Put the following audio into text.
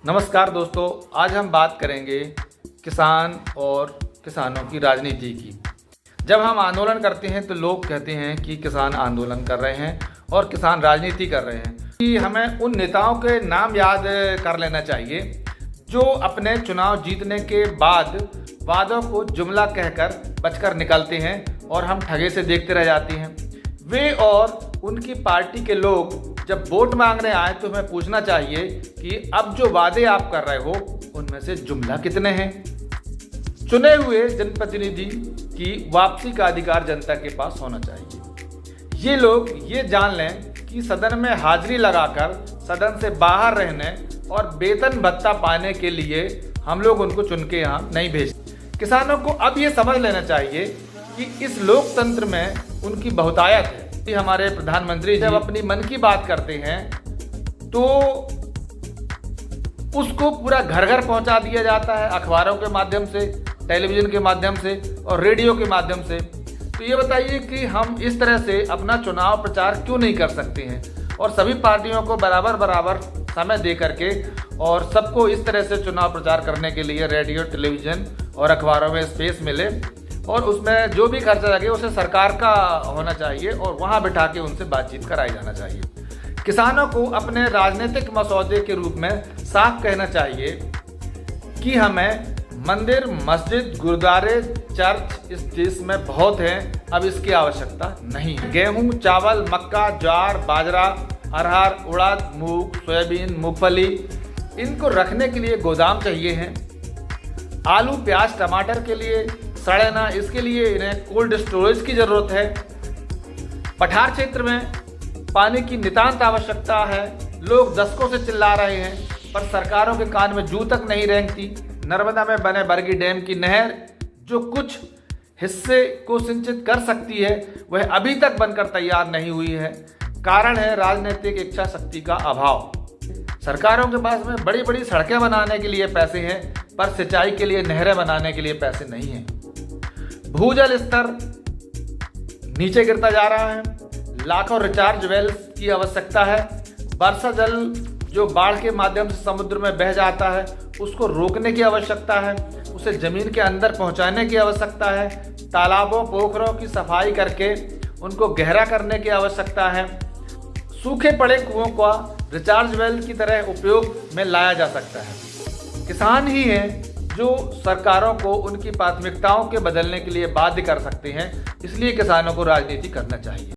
नमस्कार दोस्तों, आज हम बात करेंगे किसान और किसानों की राजनीति की। जब हम आंदोलन करते हैं तो लोग कहते हैं कि किसान आंदोलन कर रहे हैं और किसान राजनीति कर रहे हैं। कि हमें उन नेताओं के नाम याद कर लेना चाहिए जो अपने चुनाव जीतने के बाद वादों को जुमला कहकर बचकर निकलते हैं और हम ठगे से देखते रह जाते हैं। वे और उनकी पार्टी के लोग जब वोट मांगने आए तो हमें पूछना चाहिए कि अब जो वादे आप कर रहे हो उनमें से जुमला कितने हैं। चुने हुए जनप्रतिनिधि की वापसी का अधिकार जनता के पास होना चाहिए। ये लोग ये जान लें कि सदन में हाजिरी लगाकर सदन से बाहर रहने और वेतन भत्ता पाने के लिए हम लोग उनको चुन के यहाँ नहीं भेजते। किसानों को अब ये समझ लेना चाहिए कि इस लोकतंत्र में उनकी बहुतायत है। हमारे प्रधानमंत्री जब अपनी मन की बात करते हैं तो उसको पूरा घर घर पहुंचा दिया जाता है, अखबारों के माध्यम से, टेलीविजन के माध्यम से और रेडियो के माध्यम से। तो ये बताइए कि हम इस तरह से अपना चुनाव प्रचार क्यों नहीं कर सकते हैं और सभी पार्टियों को बराबर समय दे करके और सबको इस तरह से चुनाव प्रचार करने के लिए रेडियो, टेलीविजन और अखबारों में स्पेस मिले और उसमें जो भी खर्चा लगे उसे सरकार का होना चाहिए और वहाँ बिठा के उनसे बातचीत कराई जाना चाहिए। किसानों को अपने राजनीतिक मसौदे के रूप में साफ कहना चाहिए कि हमें मंदिर, मस्जिद, गुरुद्वारे, चर्च इस देश में बहुत हैं, अब इसकी आवश्यकता नहीं है। गेहूँ, चावल, मक्का, ज्वार, बाजरा, अरहर, उड़द, मूंग, सोयाबीन, मूंगफली, इनको रखने के लिए गोदाम चाहिए हैं। आलू, प्याज, टमाटर के लिए सड़े ना, इसके लिए इन्हें कोल्ड स्टोरेज की ज़रूरत है। पठार क्षेत्र में पानी की नितांत आवश्यकता है। लोग दशकों से चिल्ला रहे हैं पर सरकारों के कान में जू तक नहीं रेंगती। नर्मदा में बने बरगी डैम की नहर जो कुछ हिस्से को सिंचित कर सकती है वह अभी तक बनकर तैयार नहीं हुई है। कारण है राजनीतिक इच्छा शक्ति का अभाव। सरकारों के पास में बड़ी बड़ी सड़कें बनाने के लिए पैसे हैं पर सिंचाई के लिए नहरें बनाने के लिए पैसे नहीं हैं। भूजल स्तर नीचे गिरता जा रहा है। लाखों रिचार्ज वेल्स की आवश्यकता है। वर्षा जल जो बाढ़ के माध्यम से समुद्र में बह जाता है उसको रोकने की आवश्यकता है, उसे जमीन के अंदर पहुंचाने की आवश्यकता है। तालाबों, पोखरों की सफाई करके उनको गहरा करने की आवश्यकता है। सूखे पड़े कुओं का रिचार्ज वेल की तरह उपयोग में लाया जा सकता है। किसान ही हैं जो सरकारों को उनकी प्राथमिकताओं के बदलने के लिए बाध्य कर सकते हैं, इसलिए किसानों को राजनीति करना चाहिए।